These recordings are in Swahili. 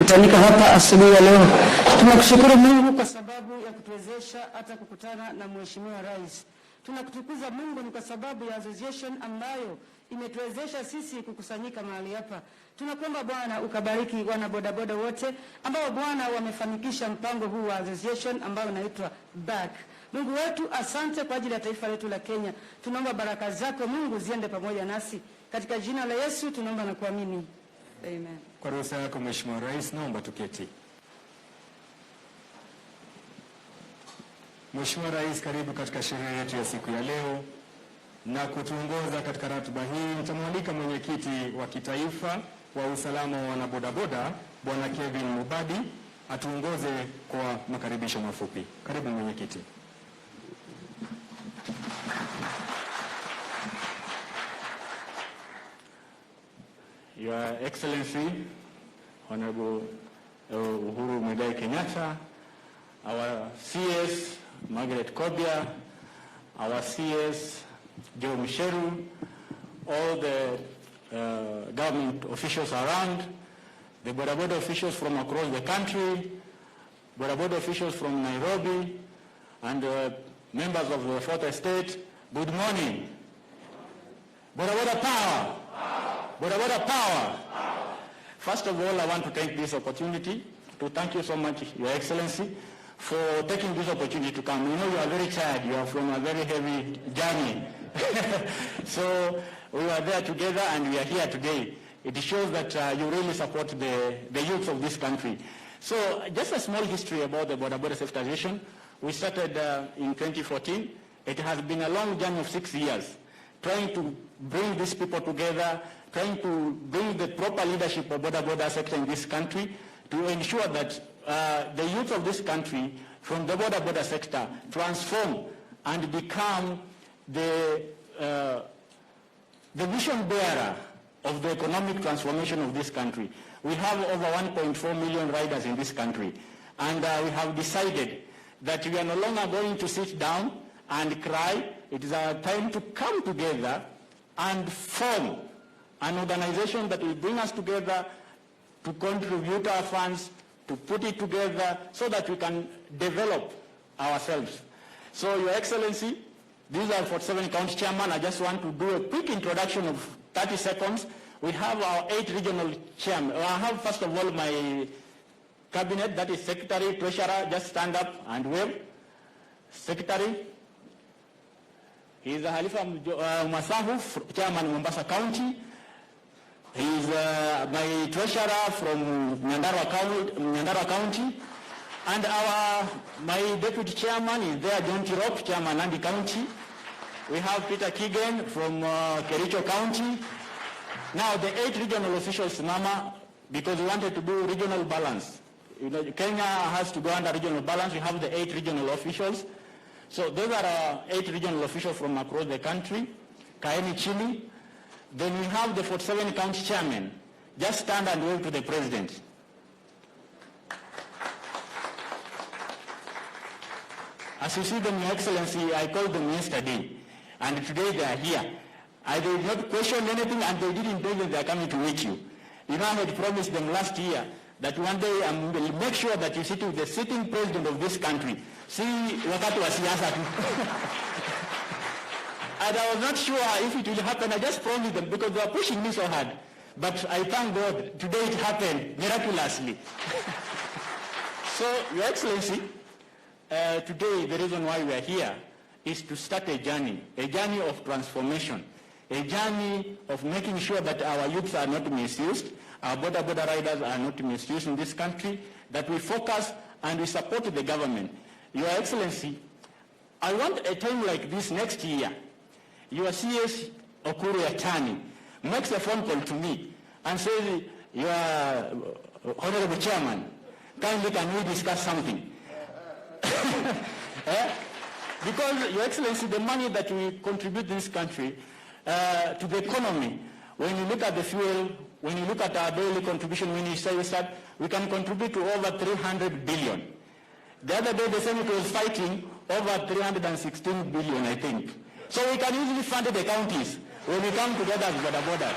Kutanika hapa asubuhi ya leo. Tunakushukuru Mungu kwa sababu ya kutuwezesha hata kukutana na Mheshimiwa Rais. Tunakutukuza Mungu ni kwa sababu ya association ambayo imetuwezesha sisi kukusanyika mahali hapa. Tunakuomba Bwana ukabariki wana boda boda wote ambao Bwana wamefanikisha mpango huu wa association ambao unaitwa Back. Mungu wetu, asante kwa ajili ya taifa letu la Kenya. Tunaomba baraka zako Mungu ziende pamoja nasi. Katika jina la Yesu tunaomba na kuamini. Amen. Kwa ruhusa yako Mheshimiwa Rais, naomba tuketi. Mheshimiwa Rais, karibu katika sherehe yetu ya siku ya leo, na kutuongoza katika ratiba hii nitamwalika mwenyekiti wa kitaifa wa usalama wa wanabodaboda Bwana Kevin Mubadi atuongoze kwa makaribisho mafupi. Karibu mwenyekiti. Your Excellency, Honorable Uhuru Kenyatta, our CS Margaret Kobia, our CS Joe Misheru, all the government officials around, the Boda Boda officials from across the country, Boda Boda officials from Nairobi, and members of the Fourth Estate, good morning. Boda Boda power! Boda Boda power! First of all, I want to take this opportunity to thank you so much, Your Excellency, for taking this opportunity to come. You know you are very tired. You are from a very heavy journey. So we are there together and we are here today. It shows that you really support the youth of this country. So just a small history about the Boda Boda Safety Association. We started in 2014. It has been a long journey of 6 years, trying to bring these people together, trying to bring the proper leadership of Boda Boda sector in this country to ensure that the youth of this country from the Boda Boda sector transform and become the vision bearer of the economic transformation of this country. We have over 1.4 million riders in this country, and we have decided that we are no longer going to sit down and cry. It is our time to come together and form an organization that will bring us together to contribute our funds, to put it together so that we can develop ourselves. So, Your Excellency, these are 47 county chairman. I just want to do a quick introduction of 30 seconds. We have our 8 regional chairmen. I have first of all my cabinet, that is Secretary, Treasurer, just stand up and wave. Secretary, he is Halifa Masahu, Chairman Mombasa County. He is my treasurer from Nyandarua County. And my deputy chairman is there, John Tirop, Chairman Nandi County. We have Peter Kigen from Kericho County. Now the 8 regional officials, Mama, because we wanted to do regional balance. You know, Kenya has to go under regional balance. We have the 8 regional officials. So those are our 8 regional officials from across the country. Kaeni Chili. Then we have the 47 county chairmen. Just stand and wave to the president. As you see them, Your Excellency, I called them yesterday, and today they are here. I did not question anything, and they didn't tell them they are coming to meet you. You know, I had promised them last year that one day I will make sure that you sit with the sitting president of this country. See, wakati wa siasa tu. And I was not sure if it will happen. I just promised them because they are pushing me so hard. But I thank God, today it happened miraculously. So, Your Excellency, today the reason why we are here is to start a journey of transformation, a journey of making sure that our youths are not misused, our Boda Boda riders are not misused in this country, that we focus and we support the government. Your Excellency, I want a time like this next year, your CS Okuru Yatani makes a phone call to me and says, your Honorable Chairman, kindly can we discuss something? Because, Your Excellency, the money that we contribute to this country, to the economy, when you look at the fuel, when you look at our daily contribution, when you say that we can contribute to over 300 billion. The other day, the Senate was fighting over 316 billion, I think. So we can easily fund the counties when we come together as Boda Boda.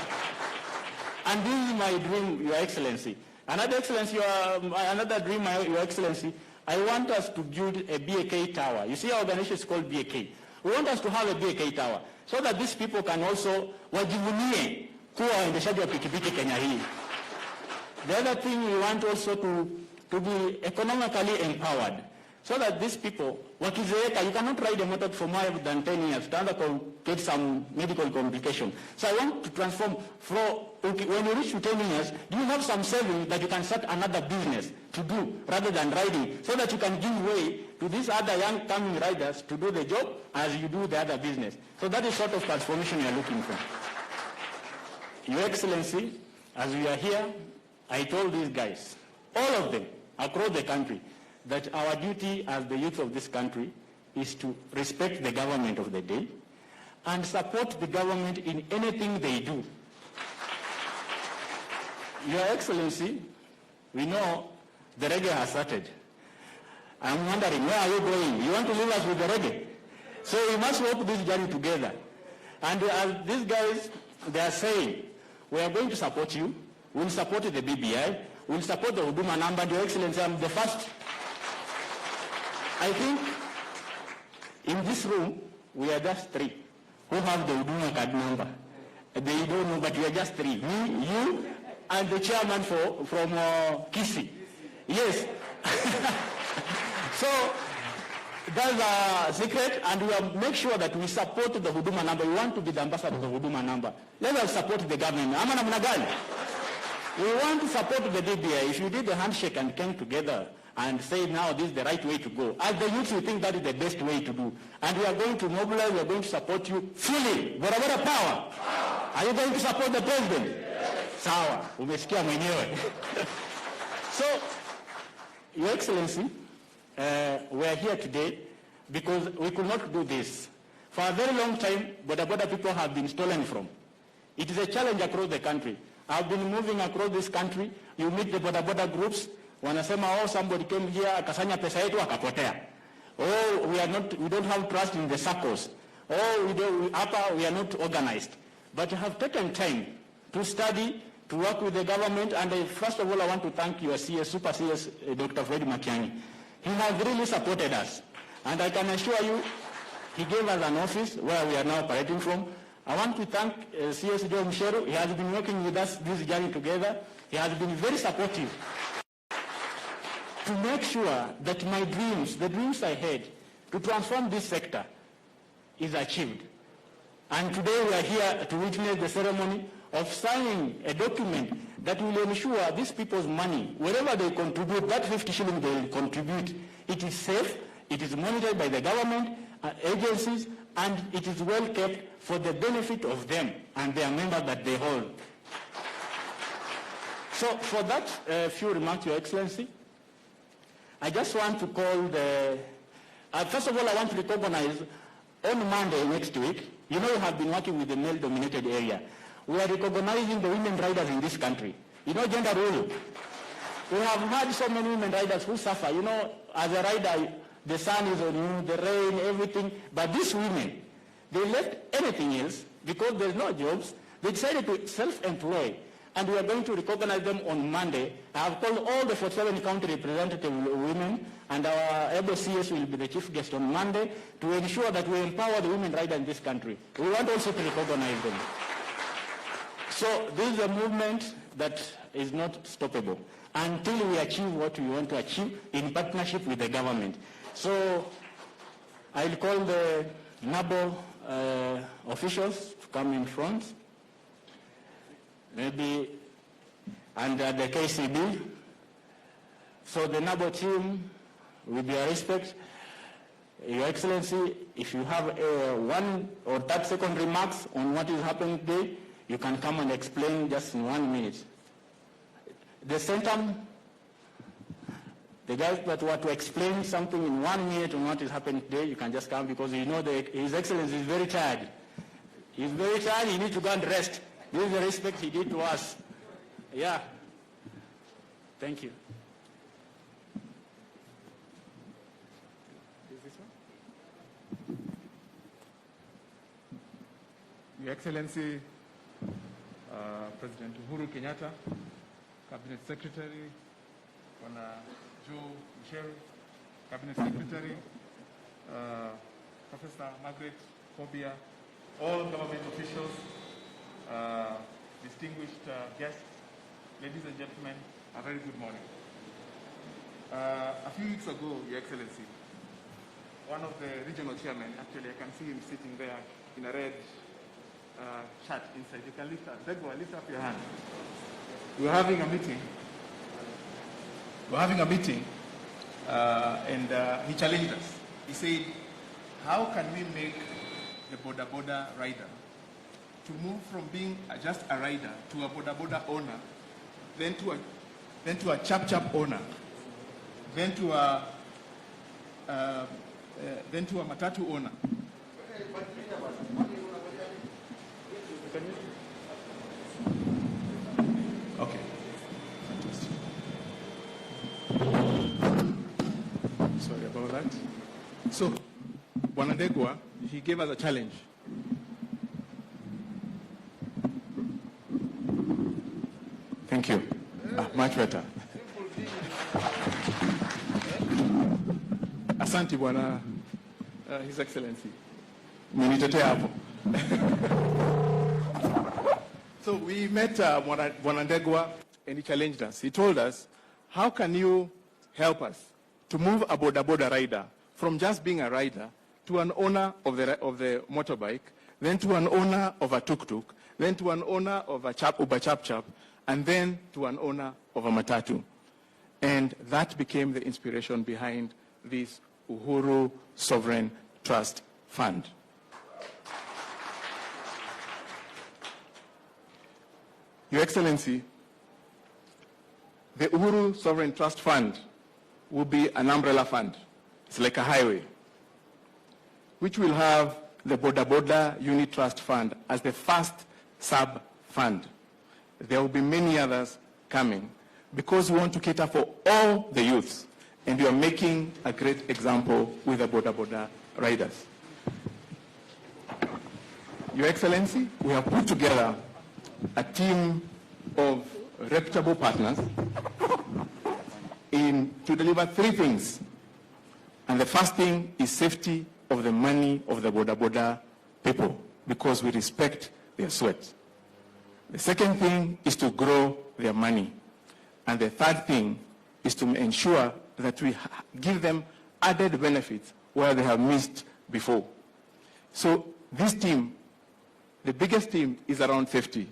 And this is my dream, Your Excellency. Another Excellency, another dream, Your Excellency, I want us to build a BAK tower. You see our organization is called BAK. We want us to have a BAK tower so that these people can also wajivunie kuwa waendeshaji wa pikipiki Kenya hii. The other thing, we want also to be economically empowered so that these people, wakizeeka, you cannot ride a motor for more than 10 years, to get some medical complication. So I want to transform when you reach to 10 years, do you have some savings that you can start another business to do rather than riding, so that you can give way to these other young coming riders to do the job as you do the other business. So that is sort of transformation you are looking for. Your Excellency, as we are here, I told these guys, all of them, across the country, that our duty as the youth of this country is to respect the government of the day and support the government in anything they do. Your Excellency, we know the reggae has started. I'm wondering, where are you going? You want to leave us with the reggae? So we must walk this journey together. And as these guys, they are saying, we are going to support you. We'll support the BBI. We'll support the Huduma number. Your Excellency, I'm the first. I think in this room, we are just three who have the Huduma card number. They don't know, but we are just three. Me, you, and the chairman from Kisi. Yes. So that's a secret, and we will make sure that we support the Huduma number. We want to be the ambassador of the Huduma number. Let us support the government. We want to support the DBI. If you did the handshake and came together and say now this is the right way to go, as the youth, we think that is the best way to do. And we are going to mobilize, we are going to support you fully. Boda Boda power. Are you going to support the president? Sawa, umesikia mwenyewe. So, Your Excellency, we are here today because we could not do this. For a very long time, Boda Boda people have been stolen from. It is a challenge across the country. I've been moving across this country. You meet the Boda Boda groups. Wanasema, oh, somebody came here, akasanya pesa yetu, akapotea. Oh, we don't have trust in the circles. Oh, we are not organized. But you have taken time to study, to work with the government, and first of all, I want to thank your CS, Super CS, Dr. Fred Matiang'i. He has really supported us. And I can assure you, he gave us an office where we are now operating from. I want to thank CS Joe Msheru. He has been working with us this journey together. He has been very supportive to make sure that my dreams, the dreams I had to transform this sector, is achieved. And today we are here to witness the ceremony of signing a document that will ensure these people's money, wherever they contribute, that 50 shillings they will contribute, it is safe, it is monitored by the government, agencies, and it is well kept for the benefit of them and their members that they hold. So for that few remarks, Your Excellency, I just want to call first of all, I want to recognize on Monday next week, you know we have been working with the male-dominated area. We are recognizing the women riders in this country. You know, gender role. We have had so many women riders who suffer. You know, as a rider, the sun is on you, the rain, everything. But these women, they left anything else because there's no jobs. They decided to self-employ. And we are going to recognize them on Monday. I have called all the 47 county representative women, and our able CS will be the chief guest on Monday to ensure that we empower the women riders in this country. We want also to recognize them. So this is a movement that is not stoppable until we achieve what we want to achieve in partnership with the government. So I'll call the NABO officials to come in front, maybe under the KCB. So the NABO team, with your respect, Your Excellency, if you have 1 or 30-second remarks on what is happening today, you can come and explain just in 1 minute. The center, the guys that want to explain something in 1 minute on what is happening today, you can just come because you know His Excellency is very tired. He's very tired, he needs to go and rest. This is the respect he did to us. Yeah. Thank you. Is this one? Your Excellency, President Uhuru Kenyatta, Cabinet Secretary, Joe Michel, Cabinet Secretary, Professor Margaret Kobia, all government officials, distinguished guests, ladies and gentlemen, a very good morning. A few weeks ago, Your Excellency, one of the regional chairmen, actually I can see him sitting there in a red shirt inside. You can lift up, lift up your hand. We were having a meeting. And he challenged us. He said, how can we make the Boda Boda rider to move from being just a rider to a Boda Boda owner, then to a chap owner, then to a matatu owner. Okay. Sorry about that. So, Wanadegwa, he gave us a challenge. Thank you. Much better. Asante Bwana, His Excellency. Mwenitetea hapo. So we met Wanadegwa and he challenged us. He told us, how can you help us to move a Boda Boda rider from just being a rider to an owner of the motorbike, then to an owner of a tuk-tuk, then to an owner of a Uber chap, and then to an owner of a matatu. And that became the inspiration behind this Uhuru Sovereign Trust Fund. Your Excellency, the Uhuru Sovereign Trust Fund will be an umbrella fund. It's like a highway, which will have the Boda Boda Unit Trust Fund as the first sub-fund. There will be many others coming because we want to cater for all the youths, and we are making a great example with the Boda Boda riders. Your Excellency, we have put together a team of reputable partners to deliver three things. And the first thing is safety of the money of the Boda Boda people, because we respect their sweat. The second thing is to grow their money. And the third thing is to ensure that we give them added benefits where they have missed before. So this team, the biggest team, is around 50.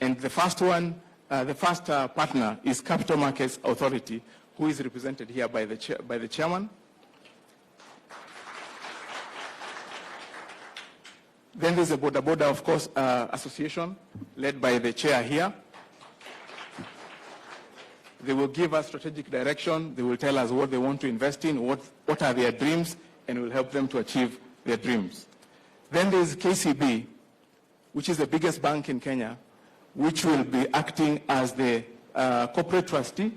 And the first one, partner is Capital Markets Authority, who is represented here by the chairman. Then there's the Boda Boda, of course, association, led by the chair here. They will give us strategic direction. They will tell us what they want to invest in, what are their dreams, and we'll help them to achieve their dreams. Then there's KCB, which is the biggest bank in Kenya, which will be acting as the corporate trustee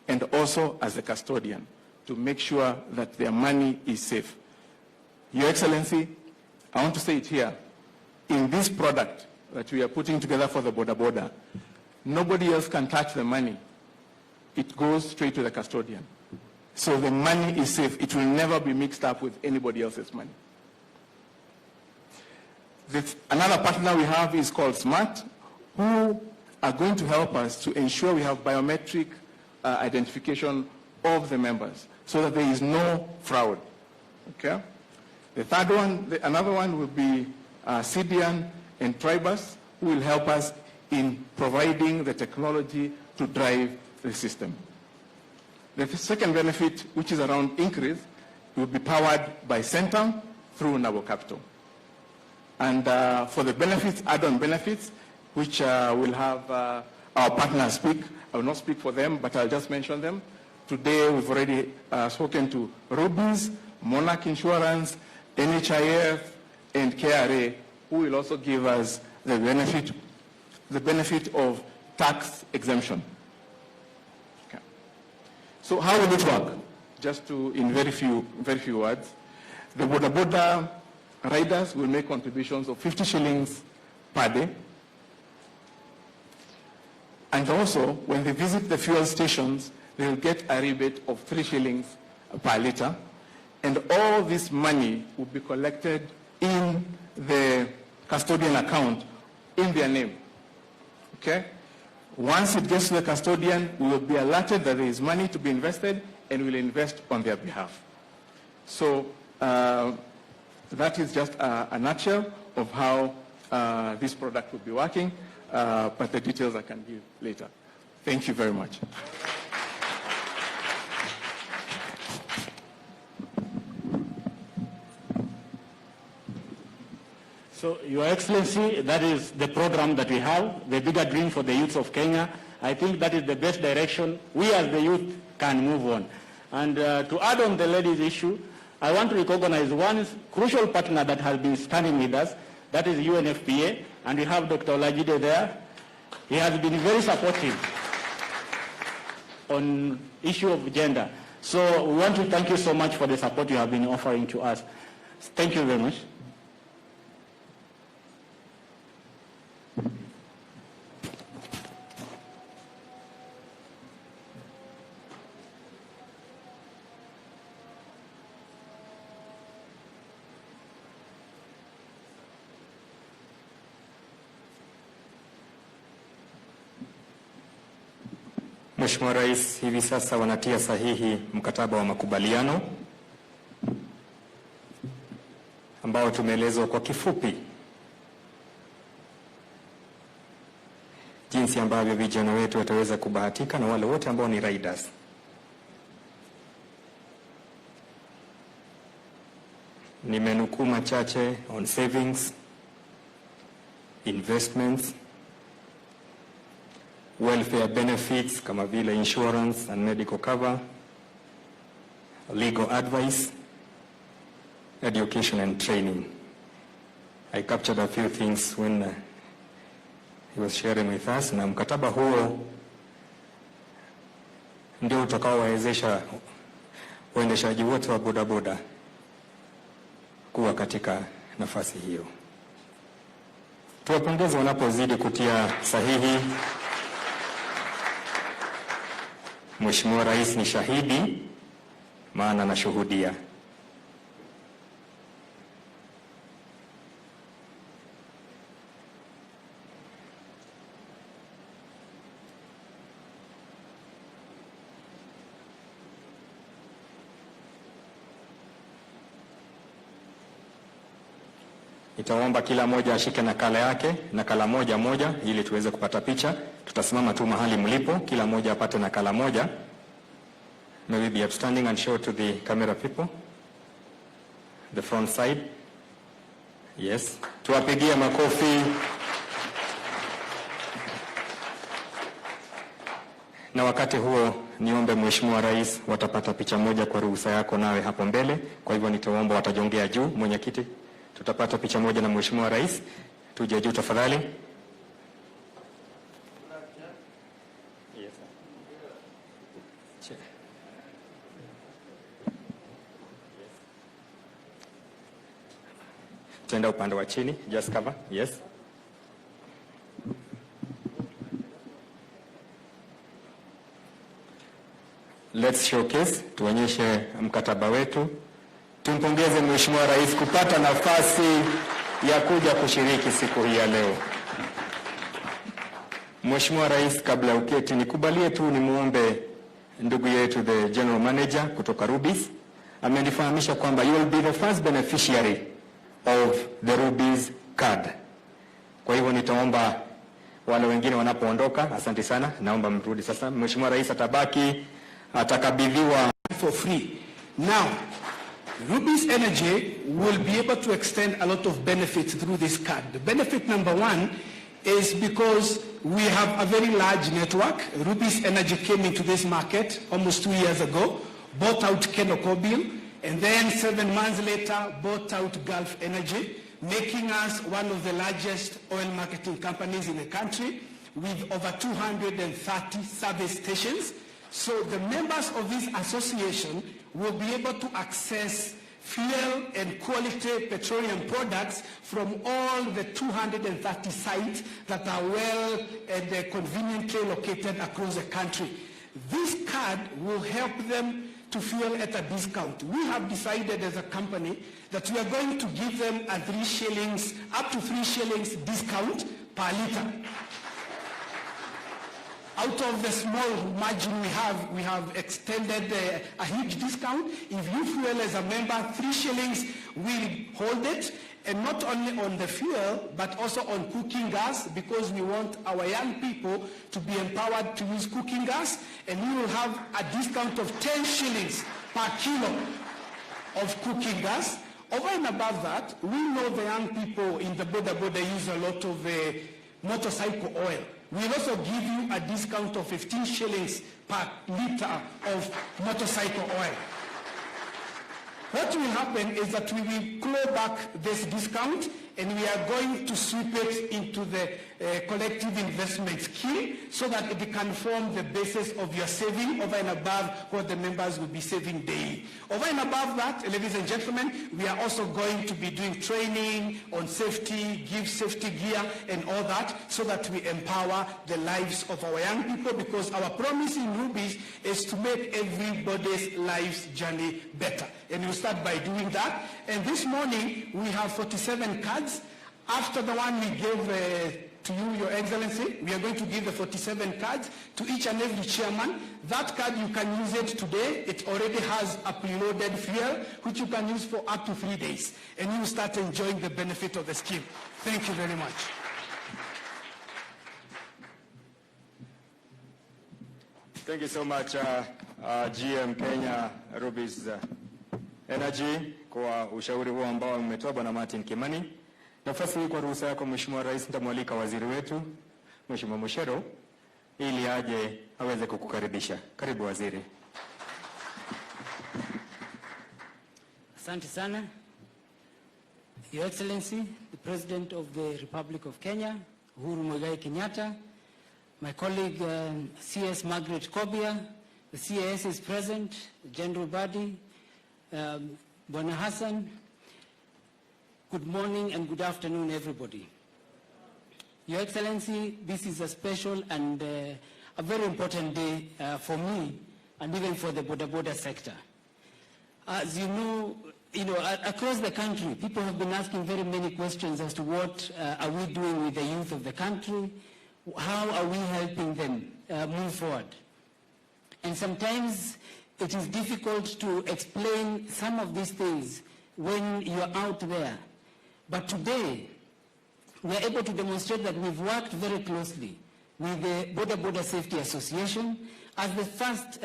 and also as the custodian to make sure that their money is safe. Your Excellency, I want to say it here. In this product that we are putting together for the Boda Boda, nobody else can touch the money. It goes straight to the custodian. So the money is safe. It will never be mixed up with anybody else's money. Another partner we have is called SMART, who are going to help us to ensure we have biometric identification of the members so that there is no fraud. Okay? The third one, another one will be CDN and Tribus, who will help us in providing the technology to drive the system. The second benefit, which is around increase, will be powered by Centum through Nabo Capital. And for the benefits, add-on benefits, which will have our partners speak. I will not speak for them, but I'll just mention them. Today, we've already spoken to Ruby's, Monarch Insurance, NHIF, and KRA, who will also give us the benefit of tax exemption. Okay. So how will it work? Just in very few words, the Boda Boda riders will make contributions of 50 shillings per day. And also, when they visit the fuel stations, they will get a rebate of 3 shillings per liter. And all this money will be collected in the custodian account in their name. Okay? Once it gets to the custodian, we will be alerted that there is money to be invested, and we will invest on their behalf. So that is just a nutshell of how this product will be working, but the details I can give later. Thank you very much. So, Your Excellency, that is the program that we have, the bigger dream for the youth of Kenya. I think that is the best direction we as the youth can move on. And to add on the ladies' issue, I want to recognize one crucial partner that has been standing with us, that is UNFPA, and we have Dr. Olajide there. He has been very supportive on issue of gender. So we want to thank you so much for the support you have been offering to us. Thank you very much. Mheshimiwa Rais, hivi sasa wanatia sahihi mkataba wa makubaliano ambao tumeelezwa kwa kifupi jinsi ambavyo vijana wetu wataweza kubahatika na wale wote ambao ni riders. Nimenukuu machache on savings, investments, welfare benefits kama vile insurance and medical cover, legal advice, education and training. I captured a few things when he was sharing with us, na mkataba huo ndio utakaowawezesha waendeshaji wote wa bodaboda kuwa katika nafasi hiyo. Tuwapongeze wanapozidi kutia sahihi. Mheshimiwa Rais ni shahidi, maana nashuhudia. Nitaomba kila moja ashike nakala yake, nakala moja moja, ili tuweze kupata picha. Tutasimama tu mahali mlipo, kila moja apate nakala moja. May we be upstanding and show to the camera people. The front side. Yes. Tuwapigie makofi. Na wakati huo niombe Mheshimiwa Rais watapata picha moja kwa ruhusa yako nawe hapo mbele. Kwa hivyo nitaomba watajongea juu. Mwenyekiti, tutapata picha moja na Mheshimiwa Rais. Tuje juu tafadhali. Tenda upande wa chini, just cover. Yes. Let's showcase, tuonyeshe mkataba wetu. Tumpongeze Mheshimiwa Rais kupata nafasi ya kuja kushiriki siku hii ya leo. Mheshimiwa Rais, kabla ya uketi, nikubalie tu nimuombe ndugu yetu the General Manager kutoka Rubis. Amenifahamisha kwamba you will be the first beneficiary of the Rubis card. Kwa hivyo nitaomba wale wengine wanapoondoka, asante sana, naomba mrudi sasa. Mheshimiwa Rais atabaki, atakabidhiwa for free. Now, Rubis Energy will be able to extend a lot of benefits through this card. The benefit number one is because we have a very large network. Rubis Energy came into this market almost 2 years ago, bought out Kenocobil, and then 7 months later bought out Gulf Energy, making us one of the largest oil marketing companies in the country with over 230 service stations. So the members of this association will be able to access fuel and quality petroleum products from all the 230 sites that are well and conveniently located across the country. This card will help them to fuel at a discount. We have decided as a company that we are going to give them a 3 shillings, up to 3 shillings discount per liter. Out of the small margin we have extended a huge discount. If you fuel as a member, 3 shillings will hold it, and not only on the fuel, but also on cooking gas, because we want our young people to be empowered to use cooking gas, and we will have a discount of 10 shillings per kilo of cooking gas. Over and above that, we know the young people in the Boda Boda use a lot of motorcycle oil. We'll also give you a discount of 15 shillings per liter of motorcycle oil. What will happen is that we will claw back this discount, and we are going to sweep it into the collective investment scheme so that it can form the basis of your saving over and above what the members will be saving daily. Over and above that, ladies and gentlemen, we are also going to be doing training on safety, give safety gear and all that, so that we empower the lives of our young people, because our promise in Rubies is to make everybody's life's journey better. And we'll start by doing that. And this morning, we have 47 cards. After the one we gave to you, Your Excellency, we are going to give the 47 cards to each and every chairman. That card, you can use it today. It already has a preloaded fuel, which you can use for up to 3 days. And you will start enjoying the benefit of the scheme. Thank you very much. Thank you so much, GM Kenya Rubies Energy, kwa ushauri huo ambao umetoa Bwana Martin Kimani. Nafasi hii kwa ruhusa yako Mheshimiwa Rais, nitamwalika waziri wetu Mheshimiwa Mushero ili aje aweze kukukaribisha. Karibu waziri. Asante sana. Your Excellency, the President of the Republic of Kenya, Uhuru Muigai Kenyatta, my colleague CS Margaret Kobia, the CAS is present, the General Body, Bwana Hassan. Good morning and good afternoon, everybody. Your Excellency, this is a special and a very important day for me and even for the Boda Boda sector. As you know, across the country, people have been asking very many questions as to what are we doing with the youth of the country, how are we helping them move forward. And sometimes it is difficult to explain some of these things when you're out there. But today, we are able to demonstrate that we've worked very closely with the Boda Boda Safety Association as the first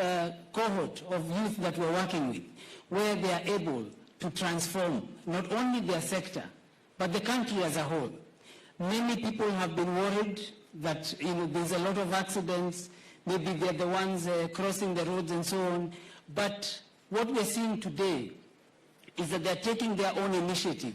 cohort of youth that we're working with, where they are able to transform not only their sector, but the country as a whole. Many people have been worried that there's a lot of accidents, maybe they're the ones crossing the roads and so on. But what we're seeing today is that they're taking their own initiative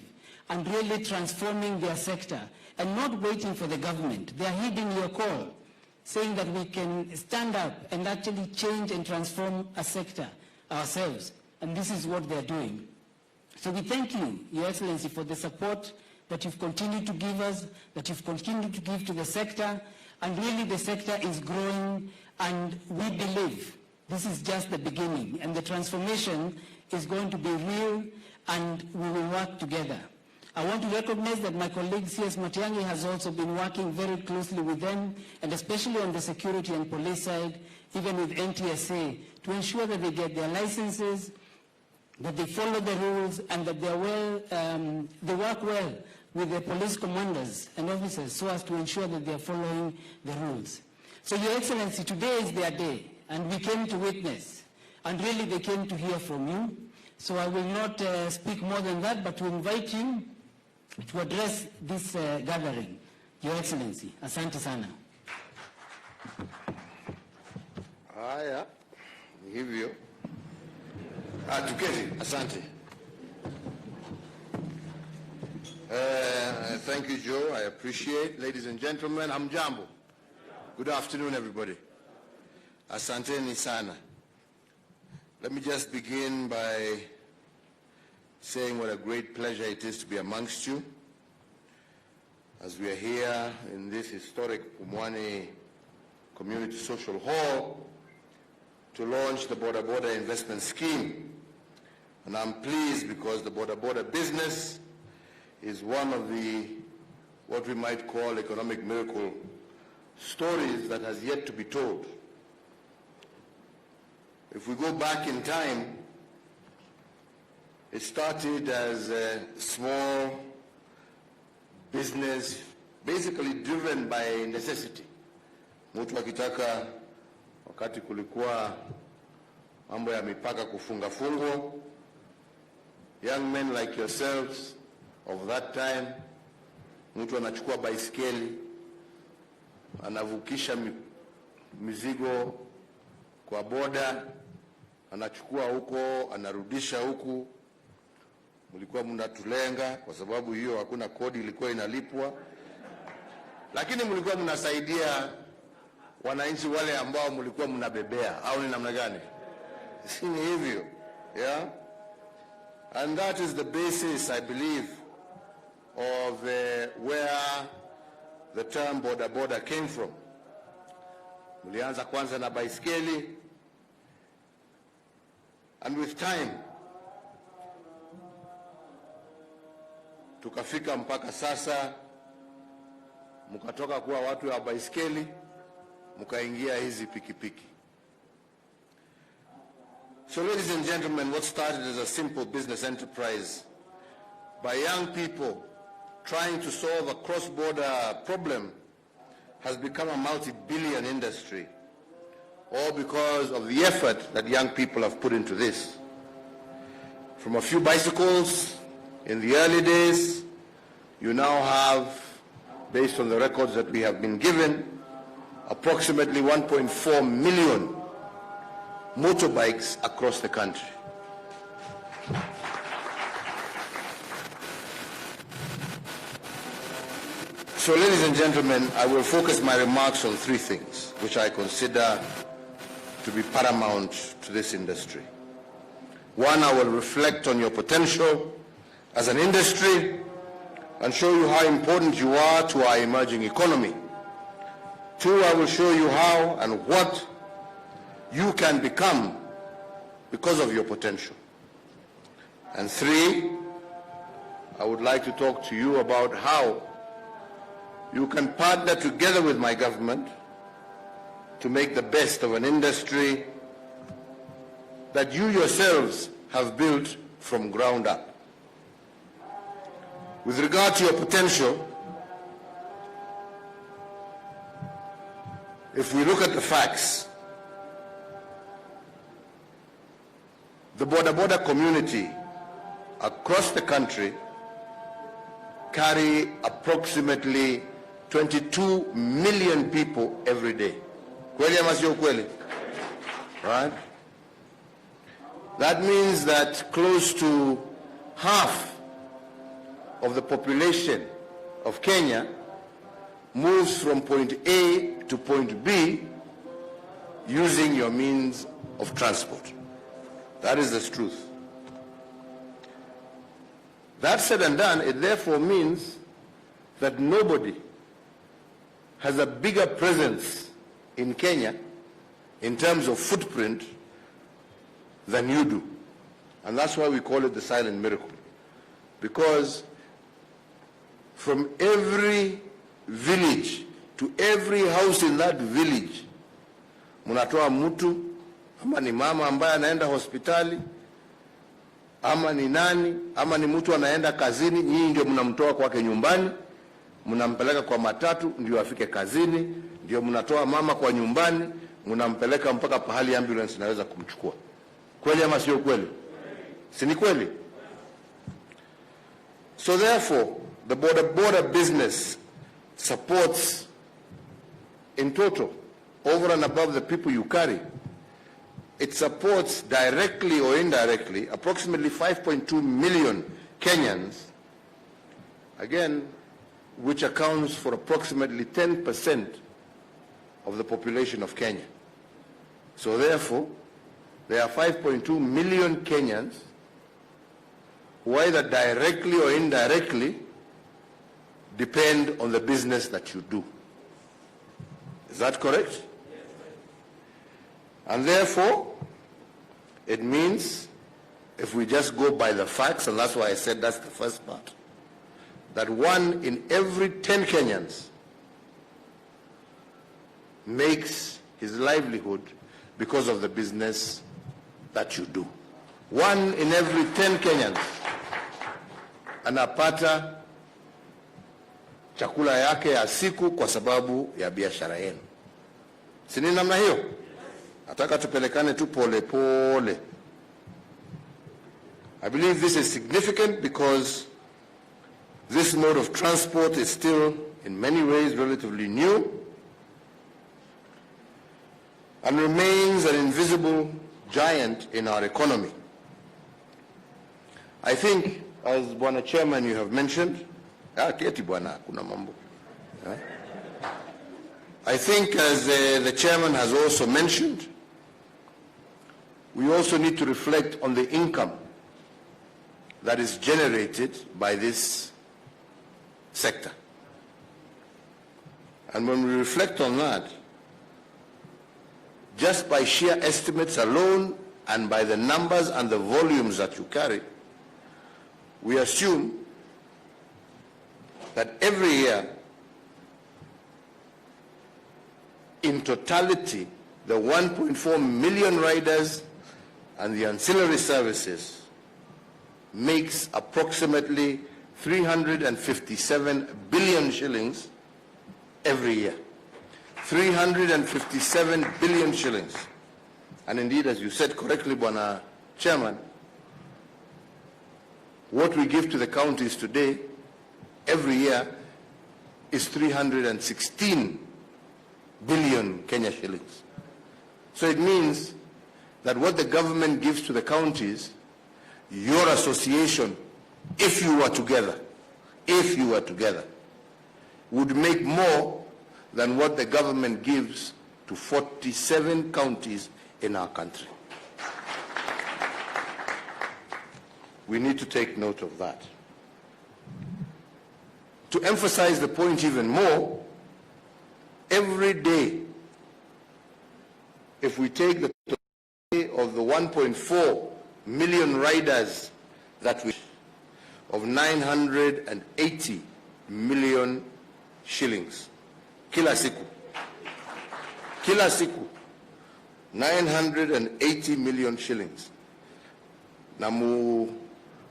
and really transforming their sector and not waiting for the government. They're heeding your call, saying that we can stand up and actually change and transform a sector ourselves. And this is what they're doing. So we thank you, Your Excellency, for the support that you've continued to give us, that you've continued to give to the sector. And really the sector is growing, and we believe this is just the beginning. And the transformation is going to be real, and we will work together. I want to recognize that my colleague CS Matiang'i has also been working very closely with them, and especially on the security and police side, even with NTSA, to ensure that they get their licenses, that they follow the rules, and that they work well with the police commanders and officers so as to ensure that they are following the rules. So, Your Excellency, today is their day, and we came to witness, and really they came to hear from you. So I will not speak more than that, but to invite you to address this gathering, Your Excellency. Asante sana. Haya, hivyo. Tuketi, asante. Thank you, Joe. I appreciate. Ladies and gentlemen, hamjambo. Good afternoon, everybody. Asante ni sana. Let me just begin by saying what a great pleasure it is to be amongst you as we are here in this historic Pumwani Community Social Hall to launch the Boda Boda investment scheme. And I'm pleased because the Boda Boda business is one of the, what we might call economic miracle stories that has yet to be told. If we go back in time, it started as a small business, basically driven by necessity. Mtu akitaka, wakati kulikuwa mambo ya mipaka kufunga fungo, young men like yourselves of that time, mtu anachukua baiskeli, anavukisha mizigo kwa boda, anachukua huko, anarudisha huku. Mlikuwa mnatulenga kwa sababu hiyo hakuna kodi ilikuwa inalipwa, lakini mlikuwa mnasaidia wananchi wale ambao mlikuwa mnabebea, au ni namna gani? Si ni hivyo? Yeah? And that is the basis, I believe, of where the term Boda Boda came from. Mlianza kwanza na baiskeli, and with time tukafika mpaka sasa, mkatoka kuwa watu wa baiskeli mkaingia hizi pikipiki. So ladies and gentlemen, what started as a simple business enterprise by young people trying to solve a cross-border problem has become a multi-billion industry, all because of the effort that young people have put into this. From a few bicycles in the early days, you now have, based on the records that we have been given, approximately 1.4 million motorbikes across the country. So, ladies and gentlemen, I will focus my remarks on three things, which I consider to be paramount to this industry. One, I will reflect on your potential as an industry and show you how important you are to our emerging economy. Two, I will show you how and what you can become because of your potential. And three, I would like to talk to you about how you can partner together with my government to make the best of an industry that you yourselves have built from ground up. With regard to your potential, if we look at the facts, the Boda Boda community across the country carry approximately 22 million people every day. Kweli ama sio kweli? Right? That means that close to half of the population of Kenya moves from point A to point B using your means of transport. That is the truth. That said and done, it therefore means that nobody has a bigger presence in Kenya in terms of footprint than you do. And that's why we call it the silent miracle. Because from every village to every house in that village, munatoa mtu, ama ni mama ambaye anaenda hospitali, ama ni nani, ama ni mtu anaenda kazini, nyinyi ndio mnamtoa kwake nyumbani, mnampeleka kwa matatu ndio afike kazini, ndio mnatoa mama kwa nyumbani, mnampeleka mpaka pahali ambulance inaweza kumchukua. Kweli ama sio kweli? Si ni kweli? So therefore, the Boda Boda business supports in total, over and above the people you carry, it supports directly or indirectly approximately 5.2 million Kenyans, again, which accounts for approximately 10% of the population of Kenya. So therefore, there are 5.2 million Kenyans who either directly or indirectly depend on the business that you do. Is that correct? And therefore, it means, if we just go by the facts, and that's why I said that's the first part, that 1 in every 10 Kenyans makes his livelihood because of the business that you do. 1 in every 10 Kenyans anapata chakula yake ya siku kwa sababu ya biashara yenu. Si ni namna hiyo? Nataka tupelekane tu pole pole. I believe this is significant because this mode of transport is still in many ways relatively new and remains an invisible giant in our economy. I think, as Bwana Chairman you have mentioned, keti bwana kuna mambo. I think, as the Chairman has also mentioned, we also need to reflect on the income that is generated by this sector. And when we reflect on that, just by sheer estimates alone and by the numbers and the volumes that you carry, we assume that every year, in totality, the 1.4 million riders and the ancillary services makes approximately 357 billion shillings every year. 357 billion shillings. And indeed, as you said correctly, Bwana Chairman, what we give to the counties today, every year, is 316 billion Kenya shillings. So it means that what the government gives to the counties, your association, if you were together, would make more than what the government gives to 47 counties in our country. We need to take note of that. To emphasize the point even more, every day, if we take the total of the 1.4 million riders that we of 980 million shillings. Kila siku. 980 million shillings. Na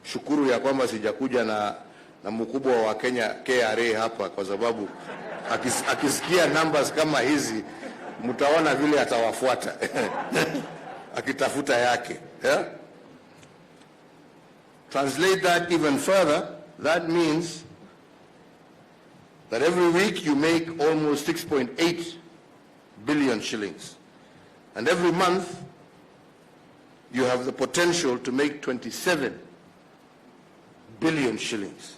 shukuru ya kwamba sijakuja na mkubwa wa Kenya KRA hapa, kwa sababu akisikia numbers kama hizi mtaona vile atawafuata akitafuta yake. Yeah? Translate that even further, that means that every week you make almost 6.8 billion shillings. And every month you have the potential to make 27 billion shillings.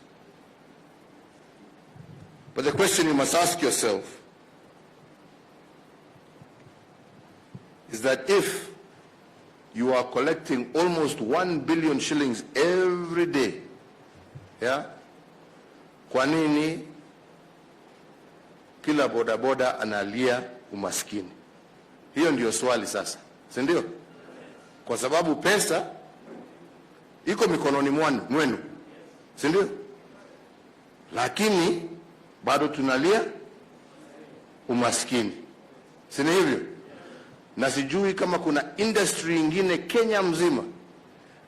But the question you must ask yourself is that if you are collecting almost 1 billion shillings every day, yeah, kwa nini kila boda boda analia umaskini? Hiyo ndio swali sasa, si ndio? Kwa sababu pesa iko mikononi mwenu, si ndio? Lakini bado tunalia umaskini, si hivyo? Na sijui kama kuna industry ingine Kenya mzima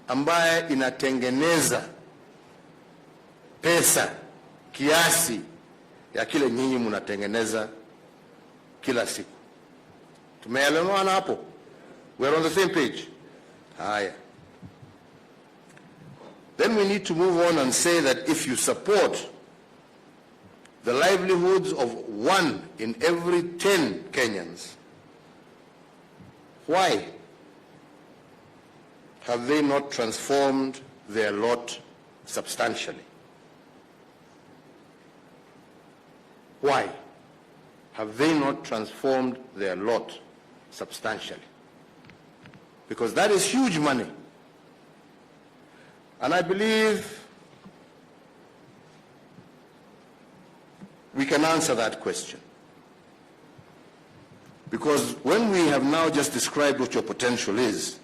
ambaye inatengeneza pesa kiasi ya kile nyinyi mnatengeneza kila siku. Tumeelewana hapo? We are on the same page. Haya. Then we need to move on and say that if you support the livelihoods of 1 in every 10 Kenyans, why have they not transformed their lot substantially? Why have they not transformed their lot substantially? Because that is huge money. And I believe we can answer that question. Because when we have now just described what your potential is,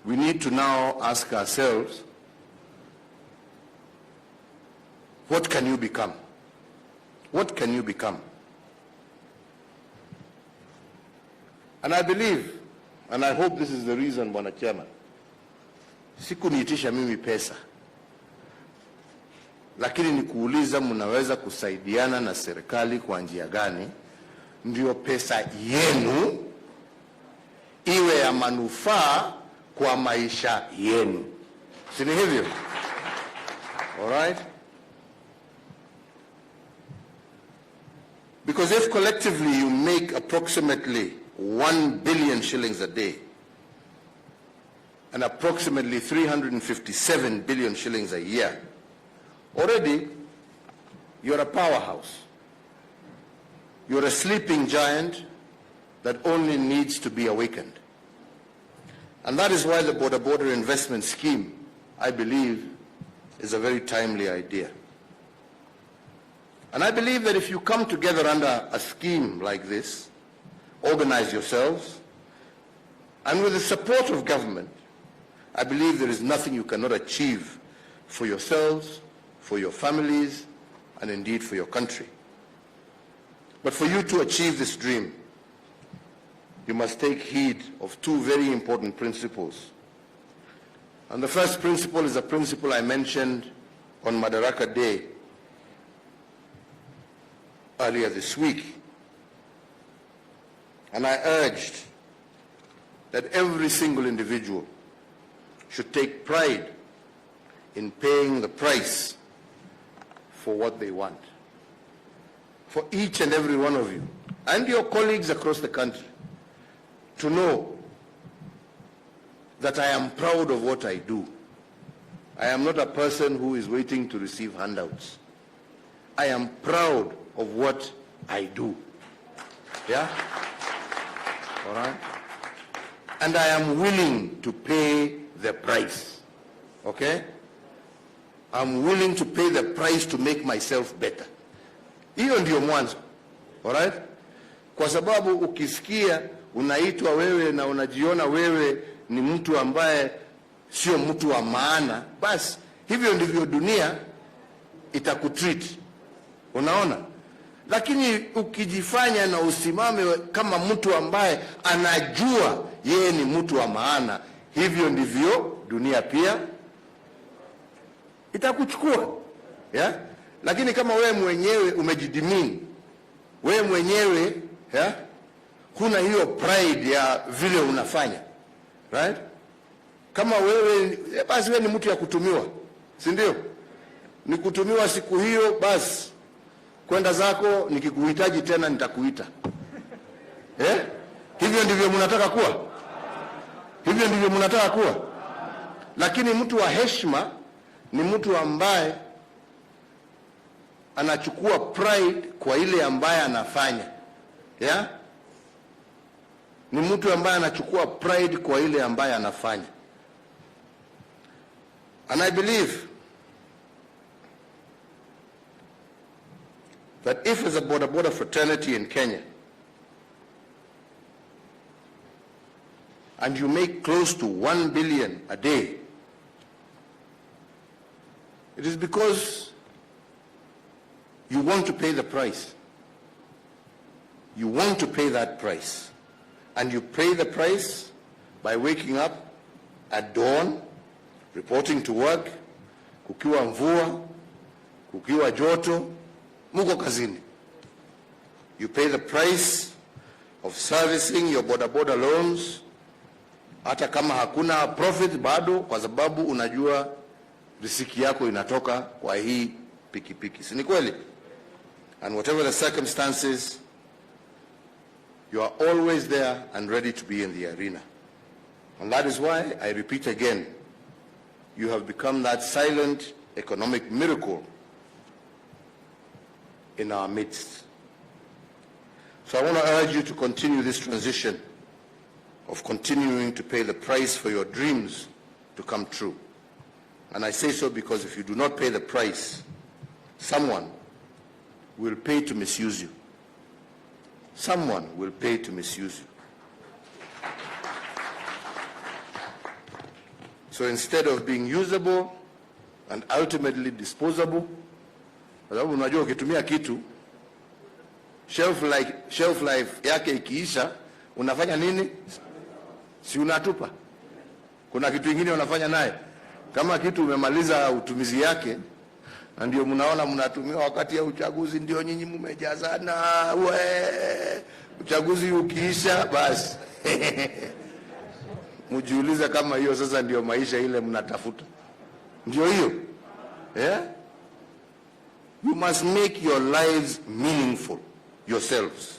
we need to now ask ourselves, what can you become? What can you become? And I believe, and I hope this is the reason, Bwana Chairman, sikuniitisha mimi pesa, lakini ni kuuliza mnaweza kusaidiana na serikali kwa njia gani ndio pesa yenu iwe ya manufaa kwa maisha yenu. Si ni hivyo? All right? Because if collectively you make approximately 1 billion shillings a day and approximately 357 billion shillings a year, already you're a powerhouse. You're a sleeping giant that only needs to be awakened. And that is why the Boda Boda investment scheme, I believe, is a very timely idea. And I believe that if you come together under a scheme like this, organize yourselves, and with the support of government, I believe there is nothing you cannot achieve for yourselves, for your families, and indeed for your country. But for you to achieve this dream, you must take heed of two very important principles. And the first principle is a principle I mentioned on Madaraka Day earlier this week. And I urged that every single individual should take pride in paying the price for what they want. For each and every one of you and your colleagues across the country to know that I am proud of what I do. I am not a person who is waiting to receive handouts. I am proud of what I do. Yeah? All right? And I am willing to pay the price. Okay? I'm willing to pay the price to make myself better. Hiyo ndio mwanzo. All right? Kwa sababu ukisikia unaitwa wewe na unajiona wewe ni mtu ambaye sio mtu wa maana, basi hivyo ndivyo dunia itakutreat. Unaona? Lakini ukijifanya na usimame kama mtu ambaye anajua yeye ni mtu wa maana, hivyo ndivyo dunia pia itakuchukua. Yeah? Lakini kama wewe mwenyewe umejidimini, wewe mwenyewe huna hiyo pride ya vile unafanya, right? Kama wewe basi wewe ni mtu ya kutumiwa, si ndio? Ni kutumiwa siku hiyo, basi kwenda zako, nikikuhitaji tena nitakuita. Hivyo ndivyo mnataka kuwa? Hivyo ndivyo mnataka kuwa? Lakini mtu wa heshima ni mtu ambaye anachukua pride kwa ile ambaye anafanya. Yeah? Ni mtu ambaye anachukua pride kwa ile ambaye anafanya. And I believe that if as a Boda Boda fraternity in Kenya, and you make close to 1 billion a day, it is because you want to pay the price. You want to pay that price. And you pay the price by waking up at dawn, reporting to work, kukiwa mvua, kukiwa joto, muko kazini. You pay the price of servicing your Boda Boda loans, hata kama hakuna profit bado, kwa sababu unajua riziki yako inatoka kwa hii pikipiki. Si ni kweli? And whatever the circumstances, you are always there and ready to be in the arena. And that is why, I repeat again, you have become that silent economic miracle in our midst. So I want to urge you to continue this transition of continuing to pay the price for your dreams to come true. And I say so because if you do not pay the price, someone will pay to misuse you. Someone will pay to misuse you. So instead of being usable and ultimately disposable, kwa sababu unajua ukitumia kitu shelf life yake ikiisha unafanya nini? Si unatupa. Kuna kitu kingine unafanya naye. Kama kitu umemaliza utumizi yake, na ndio mnaona mnatumia wakati ya uchaguzi, ndio nyinyi mmejazana, uchaguzi ukiisha basi mjiulize kama hiyo sasa ndio maisha ile mnatafuta. Ndio hiyo. You must make your lives meaningful yourselves.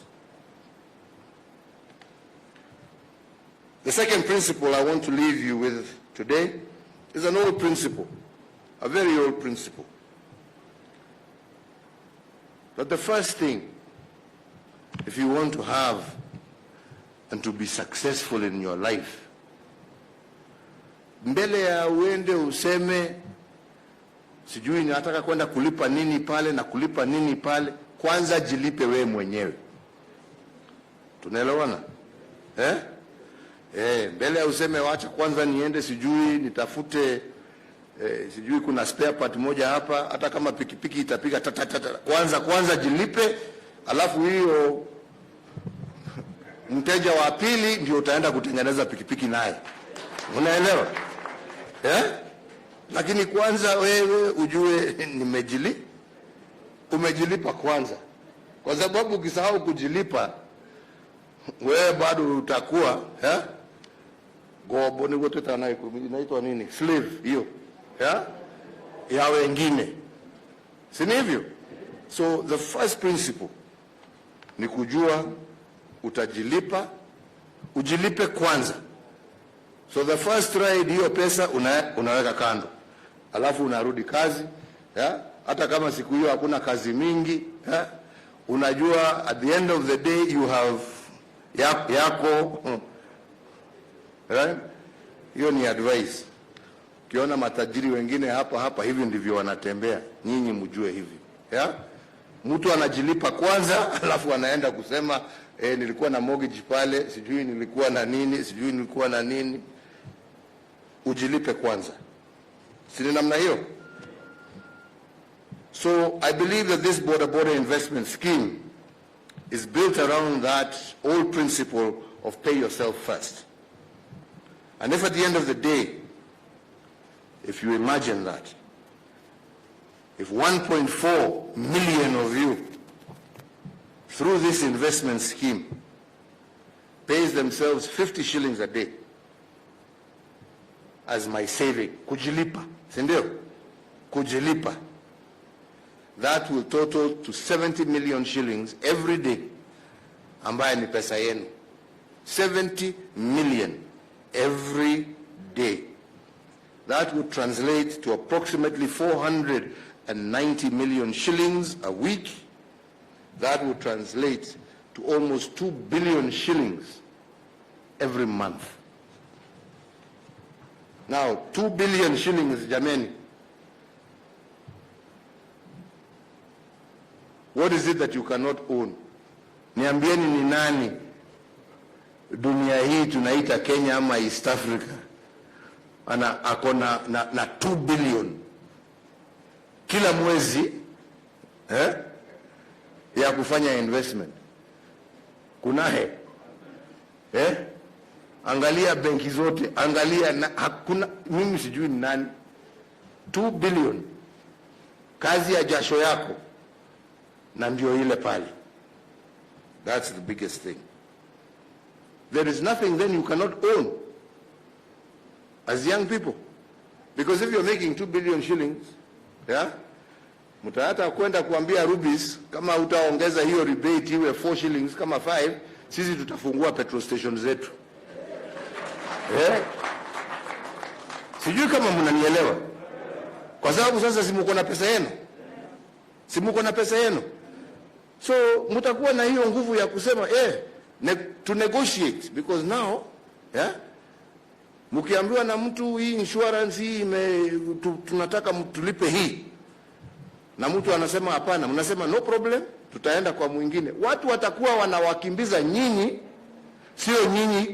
The second principle I want to leave you with today is an old principle, a very old principle. But the first thing, if you want to have and to be successful in your life, mbele ya uende useme sijui nataka kwenda kulipa nini pale na kulipa nini pale, kwanza jilipe wewe mwenyewe. Tunaelewana? Mbele ya useme wacha kwanza niende sijui nitafute sijui kuna spare part moja hapa, hata kama pikipiki itapiga kwanza jilipe, alafu hiyo mteja wa pili ndio utaenda kutengeneza pikipiki naye. Unaelewa? Lakini kwanza wewe ujue umejilipa kwanza. Kwa sababu ukisahau kujilipa, wewe bado utakuwa gobo ni wote inaitwa nini? Slave hiyo. Ya wengine. Si hivyo? So the first principle ni kujua utajilipa, ujilipe kwanza. So the first ride hiyo pesa unaweka kando. Alafu unarudi kazi, hata kama siku hiyo hakuna kazi mingi, unajua at the end of the day you have yako. Right? Hiyo ni advice. Ukiona matajiri wengine hapa hivi ndivyo wanatembea, nyinyi mjue hivi. Mtu anajilipa kwanza, alafu anaenda kusema nilikuwa na mortgage pale, sijui nilikuwa na nini. Ujilipe kwanza. Si namna hiyo? So I believe that this Boda Boda investment scheme is built around that old principle of pay yourself first. And if at the end of the day, if you imagine that, if 1.4 million of you through this investment scheme pays themselves 50 shillings a day as my saving, kujilipa, sindio? Kujilipa. That will total to 70 million shillings every day, ambaye ni pesa yenu. 70 million every day. That would translate to approximately 490 million shillings a week. That would translate to almost 2 billion shillings every month. Now, 2 billion shillings, jameni. What is it that you cannot own? Niambieni ni nani dunia hii tunaita Kenya ama East Africa akona na 2 billion kila mwezi ya kufanya investment? Kunahe? Angalia benki zote, angalia hakuna, mimi sijui ni nani. 2 billion kazi ya jasho yako na ndio ile pale. That's the biggest thing. There is nothing then you cannot own as young people, because if you're making 2 billion shillings, mtaata kwenda kuambia Rubis kama utaongeza hiyo rebate iwe 4 shillings kama 5, sisi tutafungua petrol station zetu. Sijui kama mnanielewa. Kwa sababu sasa simuko na pesa yenu. So mtakuwa na hiyo nguvu ya kusema to negotiate, because now Mkiambiwa na mtu hii insurance hii tunataka tulipe hii, na mtu anasema hapana, mnasema no problem, tutaenda kwa mwingine. Watu watakuwa wanawakimbiza nyinyi, sio nyinyi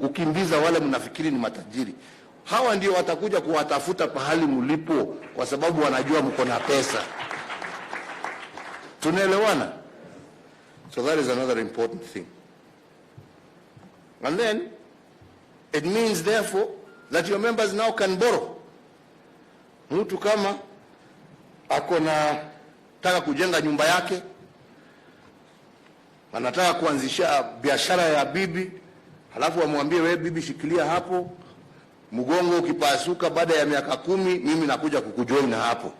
kukimbiza wale mnafikiri ni matajiri. Hawa ndio watakuja kuwatafuta pahali mlipo, kwa sababu wanajua mko na pesa. Tunaelewana? So that is another important thing. And then it means therefore that your members now can borrow. Mtu kama ako na taka kujenga nyumba yake, anataka kuanzisha biashara ya bibi, halafu amwambie wewe bibi, shikilia hapo, mgongo ukipasuka baada ya miaka 10 mimi nakuja kukujoin hapo.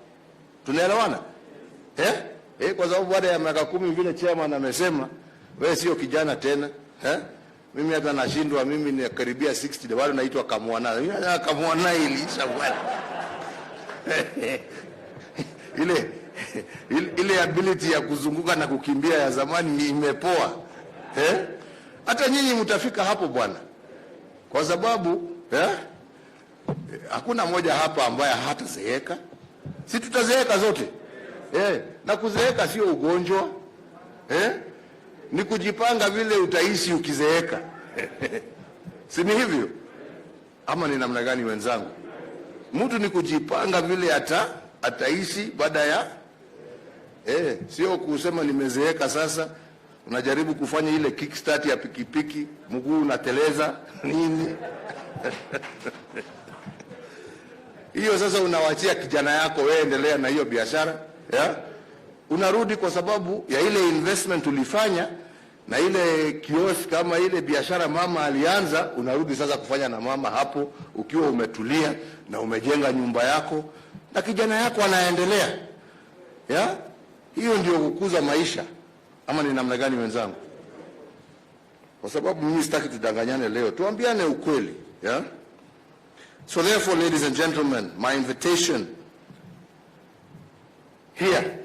Tunaelewana? Kwa sababu baada ya miaka 10 vile chairman amesema, wewe sio kijana tena. Mimi hata nashindwa, mimi ni karibia 60, wale naitwa kamwana. Mimi na kamwana ilisha bwana. ile ability ya kuzunguka na kukimbia ya zamani imepoa. Hata nyinyi mtafika hapo bwana. Kwa sababu hakuna moja hapa ambaye hatazeeka. Si tutazeeka zote. Na kuzeeka sio ugonjwa. Ni kujipanga vile utaishi ukizeeka. Si ni hivyo? Ama ni namna gani wenzangu? Mtu ni kujipanga vile ataishi baada ya sio kusema nimezeeka sasa unajaribu kufanya ile kickstart ya pikipiki, mguu unateleza nini. Hiyo sasa unawachia kijana yako, wewe endelea na hiyo biashara, unarudi kwa sababu ya ile investment ulifanya na ile kiosk kama ile biashara mama alianza, unarudi sasa kufanya na mama hapo ukiwa umetulia na umejenga nyumba yako na kijana yako anaendelea. Hiyo ndio kukuza maisha. Ama ni namna gani wenzangu? Kwa sababu mimi sitaki tudanganyane leo, tuambiane ukweli. So therefore, ladies and gentlemen, my invitation here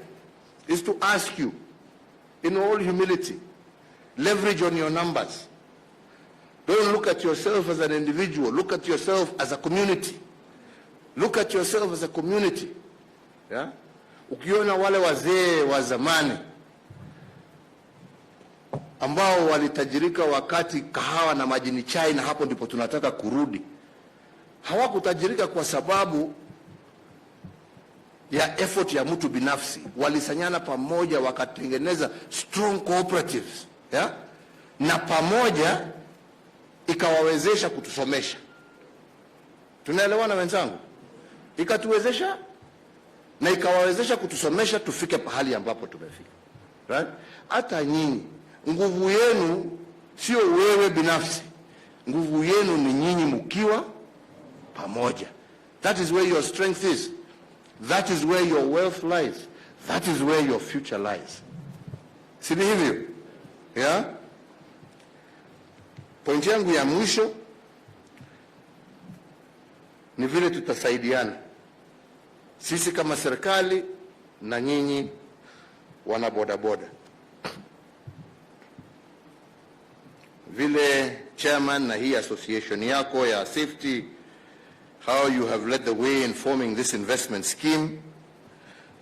is to ask you in all humility, leverage on your numbers. Don't look at yourself as an individual, look at yourself as a community. Look at yourself as a community. Ukiona wale wazee wa zamani ambao walitajirika wakati kahawa na majini chai, na hapo ndipo tunataka kurudi. Hawakutajirika kwa sababu ya effort ya mtu binafsi. Walisanyana pamoja wakatengeneza strong cooperatives, na pamoja ikawawezesha kutusomesha. Tunaelewana wenzangu? Ikatuwezesha na ikawawezesha kutusomesha tufike pahali ambapo tumefika. Right? Hata nyinyi nguvu yenu sio wewe binafsi. Nguvu yenu ni nyinyi mkiwa pamoja. That is where your strength is. That is where your wealth lies. That is where your future lies. Si ni hivyo? Pointi yangu ya mwisho ni vile tutasaidiana sisi kama serikali na nyinyi wana boda boda. Vile chairman na hii association yako ya safety, how you have led the way in forming this investment scheme,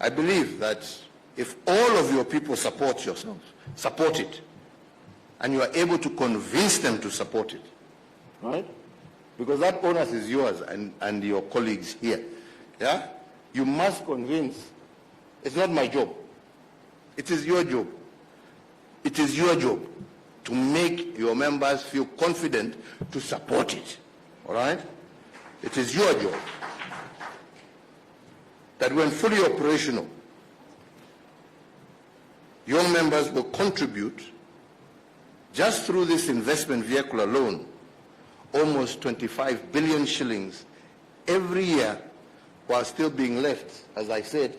I believe that if all of your people support it, and you are able to convince them to support it, right? Because that onus is yours and your colleagues here. You must convince. It's not my job. It is your job. It is your job to make your members feel confident to support it. All right? It is your job that when fully operational, your members will contribute, just through this investment vehicle alone, almost 25 billion shillings every year, while still being left, as I said,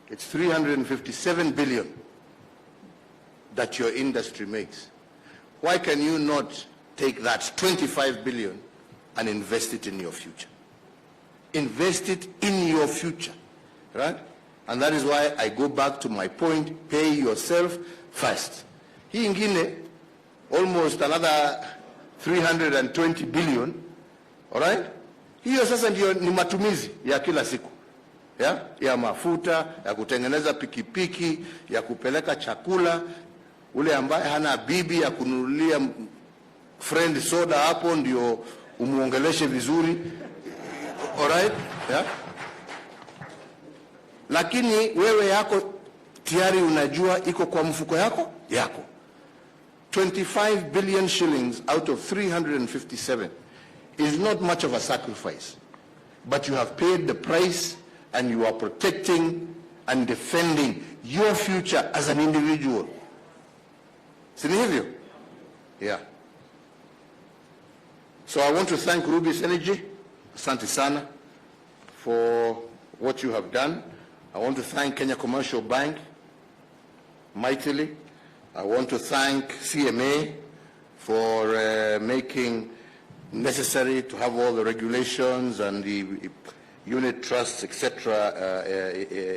it's 357 billion that your industry makes. Why can you not take that 25 billion and invest it in your future? Invest it in your future, right? And that is why I go back to my point, pay yourself first. Hii ingine, almost another 320 billion. All right? Hiyo sasa ndio ni matumizi ya kila siku. Ya mafuta, ya kutengeneza pikipiki, ya kupeleka chakula, ule ambaye hana bibi ya kununulia friend soda hapo ndio umuongeleshe vizuri. Alright? Lakini wewe yako tayari unajua iko kwa mfuko yako. 25 billion shillings out of 357 is not much of a sacrifice, but you have paid the price and you are protecting and defending your future as an individual. Sini hivyo? Yeah. So I want to thank Rubis Energy, asante sana, for what you have done. I want to thank Kenya Commercial Bank mightily. I want to thank CMA for making necessary to have all the regulations and the unit trusts, etc.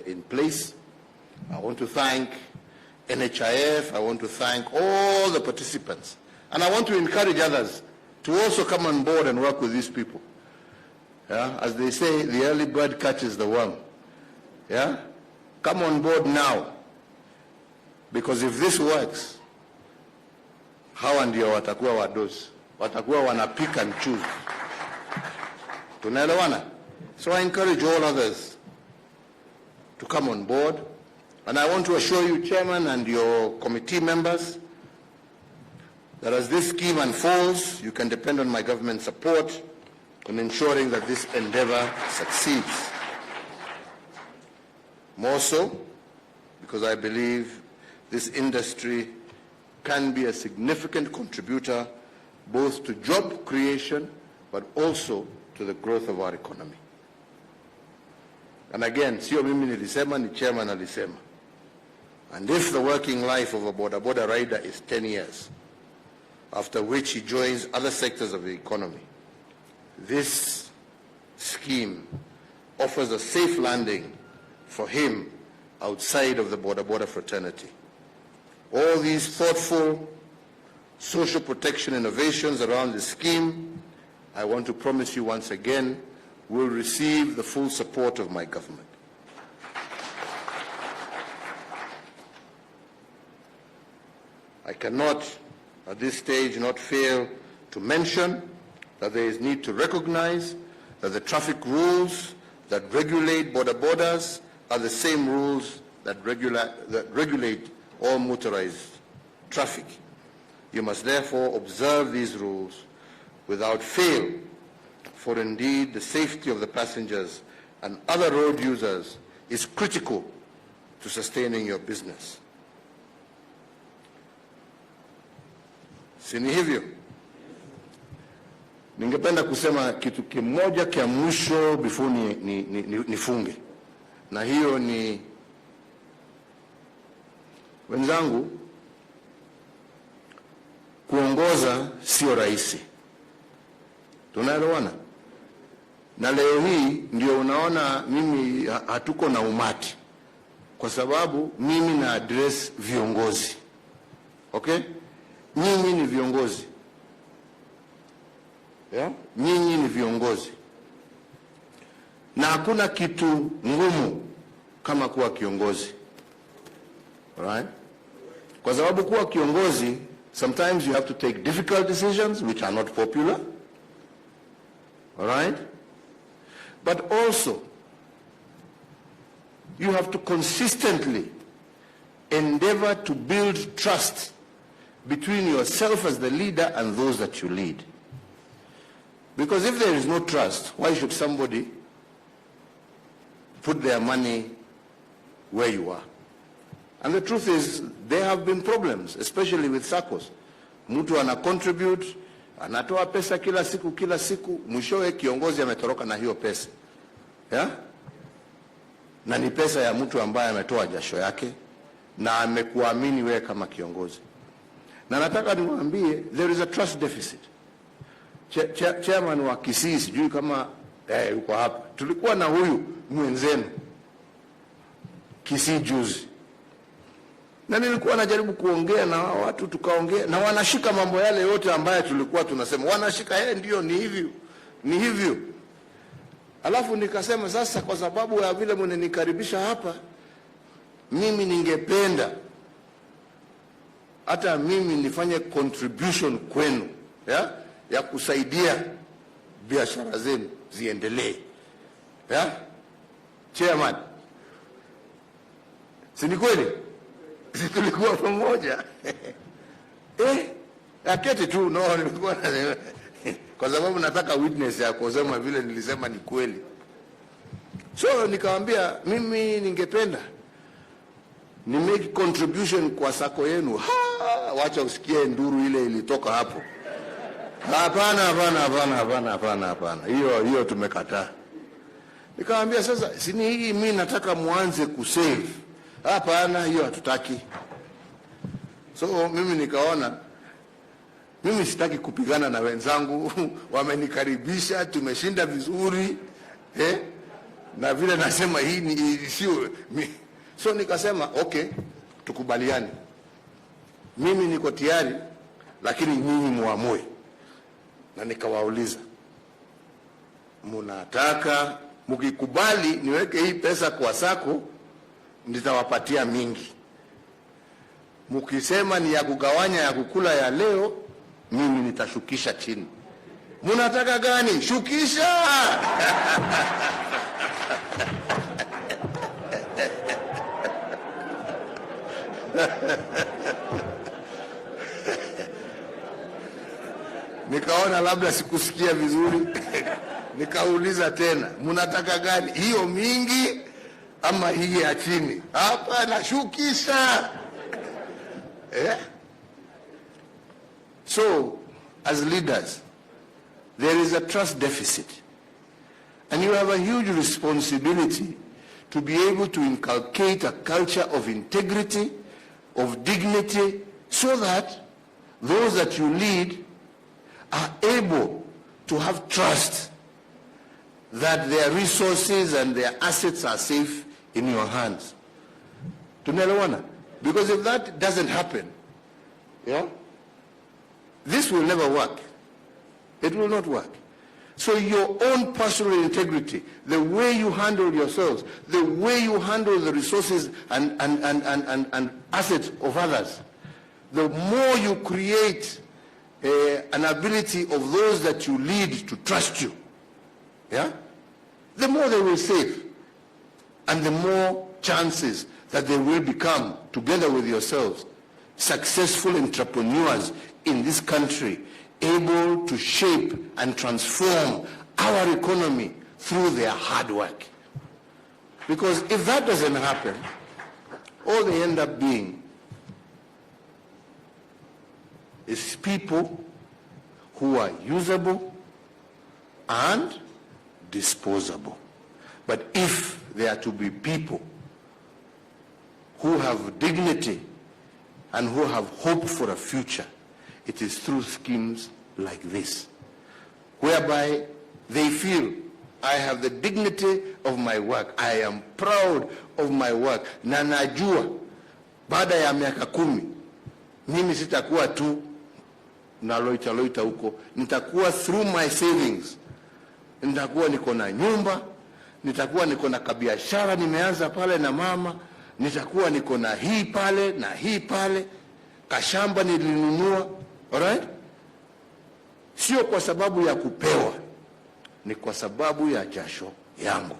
In place. I want to thank NHIF. I want to thank all the participants. And I want to encourage others to also come on board and work with these people. Yeah? As they say, the early bird catches the worm. Yeah? Come on board now. Because if this works, hawa ndio watakuwa wadosi. Watakuwa wana pick and choose. Tunaelewana? So I encourage all others to come on board. And I want to assure you, Chairman, and your committee members, that as this scheme unfolds, you can depend on my government support in ensuring that this endeavor succeeds. More so, because I believe this industry can be a significant contributor both to job creation, but also to the growth of our economy. And again, sio mimi nilisema, ni chairman alisema. And if the working life of a Boda Boda rider is 10 years, after which he joins other sectors of the economy, this scheme offers a safe landing for him outside of the Boda Boda fraternity. All these thoughtful social protection innovations around the scheme, I want to promise you once again, will receive the full support of my government. I cannot, at this stage, not fail to mention that there is need to recognize that the traffic rules that regulate Boda Bodas are the same rules that regulate all motorized traffic. You must therefore observe these rules without fail, for indeed the safety of the passengers and other road users is critical to sustaining your business. Sini hivyo? Ningependa kusema kitu kimoja kia mwisho before nifunge. Na hiyo ni, wenzangu, kuongoza sio rahisi. Tunaelewana? Na leo hii ndio unaona mimi hatuko na umati, kwa sababu mimi na address viongozi. Okay? Nyinyi ni viongozi. Yeah? Nyinyi ni viongozi. Na hakuna kitu ngumu kama kuwa kiongozi. Alright? Kwa sababu kuwa kiongozi, sometimes you have to take difficult decisions which are not popular. Alright? But also, you have to consistently endeavor to build trust between yourself as the leader and those that you lead. Because if there is no trust, why should somebody put their money where you are? And the truth is, there have been problems, especially with SACCOs. Mtu ana contribute, anatoa pesa kila siku, mwishowe kiongozi ametoroka na hiyo pesa. Yeah? Na ni pesa ya mtu ambaye ametoa jasho yake na amekuamini wewe kama kiongozi. Na nataka niwaambie, there is a trust deficit. Chairman wa Kisii, sijui kama yuko hapa. Tulikuwa na huyu mwenzenu Kisii juzi. Na nilikuwa najaribu kuongea na watu, tukaongea na wanashika mambo yale yote ambayo tulikuwa tunasema, wanashika ndio ni hivyo. Alafu nikasema sasa, kwa sababu ya vile mnenikaribisha hapa, mimi ningependa hata mimi nifanye contribution kwenu ya kusaidia biashara zenu ziendelee. Chairman, si ni kweli? Si tulikuwa pamoja? Aketi tu, no, nilikuwa kwa sababu nataka witness ya kusema vile nilisema ni kweli. So nikamwambia mimi ningependa ni make contribution kwa sako yenu. Wacha usikie nduru ile ilitoka hapo. Hapana. Hiyo tumekataa. Nikamwambia sasa, sini hii mimi nataka muanze kusave. Hapana, hiyo hatutaki. So mimi nikaona mimi sitaki kupigana na wenzangu. Wamenikaribisha, tumeshinda vizuri. Na vile nasema hii ni sio. So nikasema okay, tukubaliane. Mimi niko tayari, lakini nyinyi muamue. Na nikawauliza, mnataka mkikubali niweke hii pesa kwa sako, nitawapatia mingi. Mkisema ni ya kugawanya, ya kukula ya leo, mimi nitashukisha chini. Mnataka gani? Shukisha. Nikaona labda sikusikia vizuri. Nikauliza tena, mnataka gani? Hiyo mingi ama hii ya chini? Hapana, shukisha. So as leaders, there is a trust deficit, and you have a huge responsibility to be able to inculcate a culture of integrity, of dignity, so that those that you lead are able to have trust that their resources and their assets are safe in your hands. Tunaelewana? Because if that doesn't happen, this will never work. It will not work. So your own personal integrity, the way you handle yourselves, the way you handle the resources and assets of others, the more you create an ability of those that you lead to trust you, the more they will save, and the more chances that they will become, together with yourselves, successful entrepreneurs in this country, able to shape and transform our economy through their hard work. Because if that doesn't happen, all they end up being is people who are usable and disposable. But if they are to be people who have dignity and who have hope for a future, it is through schemes like this, whereby they feel, I have the dignity of my work, I am proud of my work, na najua baada ya miaka 10 mimi sitakuwa tu na loita huko, nitakuwa through my savings, nitakuwa niko na nyumba, nitakuwa niko na kabiashara nimeanza pale na mama, nitakuwa niko na hii pale na hii pale, kashamba nilinunua. Alright? Sio kwa sababu ya kupewa, ni kwa sababu ya jasho yangu.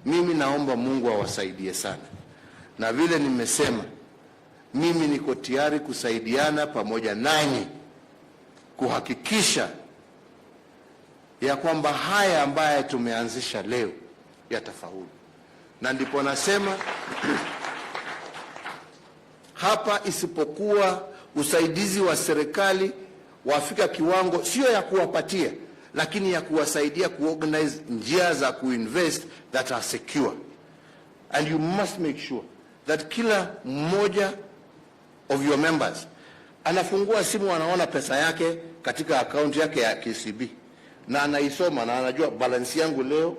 Mimi naomba Mungu awasaidie sana. Na vile nimesema, mimi niko tayari kusaidiana pamoja nanyi kuhakikisha ya kwamba haya ambaye tumeanzisha leo yatafaulu. Na ndipo nasema hapa, isipokuwa usaidizi wa serikali wafika kiwango sio ya kuwapatia, lakini ya kuwasaidia kuorganize njia za kuinvest that are secure. And you must make sure that kila mmoja of your members anafungua simu, anaona pesa yake katika account yake ya KCB, na anaisoma na anajua balance yangu leo,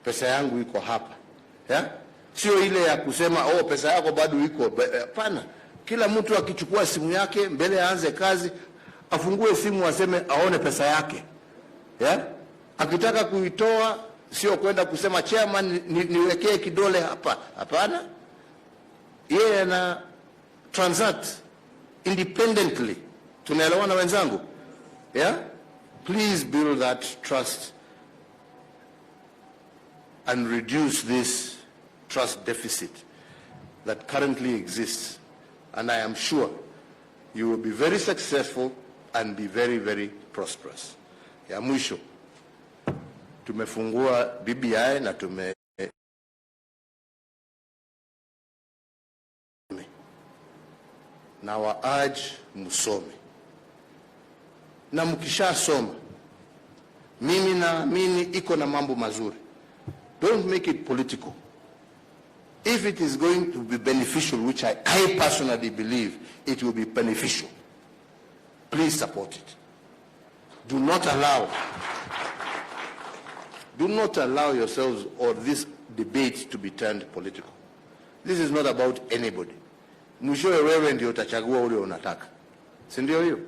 pesa yangu iko hapa. sio ile ya kusema oh, pesa yako bado iko. Hapana, kila mtu akichukua simu yake mbele aanze kazi, afungue simu aseme aone pesa yake. Yeah? Akitaka kuitoa sio kwenda kusema chairman niwekee kidole hapa. Hapana. Yeye ana transact independently. Tunaelewana wenzangu? Yeah? Please build that trust and reduce this trust deficit that currently exists. And I am sure you will be very successful and be very, very prosperous. Ya mwisho, tumefungua BBI na na wa-urge musome. Na mkisha soma, mimi naamini iko na mambo mazuri. Don't make it political. If it is going to be beneficial, which I personally believe it will be beneficial, please support it. Do not allow yourselves or this debate to be turned political. This is not about anybody. Mwishowe wewe ndio utachagua ule unataka. Si ndio hiyo?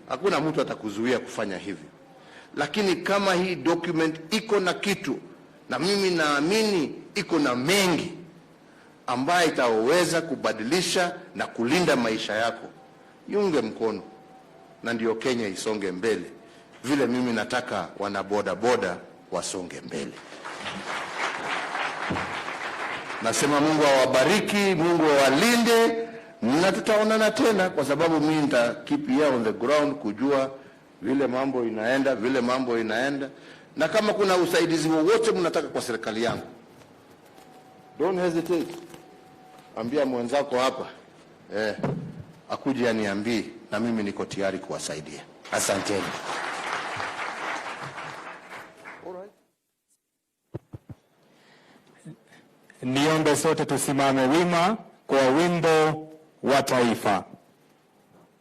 Hakuna mtu atakuzuia kufanya hivyo. Lakini kama hii document iko na kitu, na mimi naamini iko na mengi ambaye itaweza kubadilisha na kulinda maisha yako, iunge mkono na ndio Kenya isonge mbele vile mimi nataka wana boda boda wasonge mbele. Nasema Mungu awabariki, Mungu awalinde, na tutaonana tena kwa sababu mimi nita keep here on the ground kujua vile mambo inaenda, na kama kuna usaidizi wowote mnataka kwa serikali yangu, don't hesitate. Ambia mwenzako hapa akuje aniambie, na mimi niko tayari kuwasaidia. Asanteni. Niombe sote tusimame wima kwa wimbo wa taifa.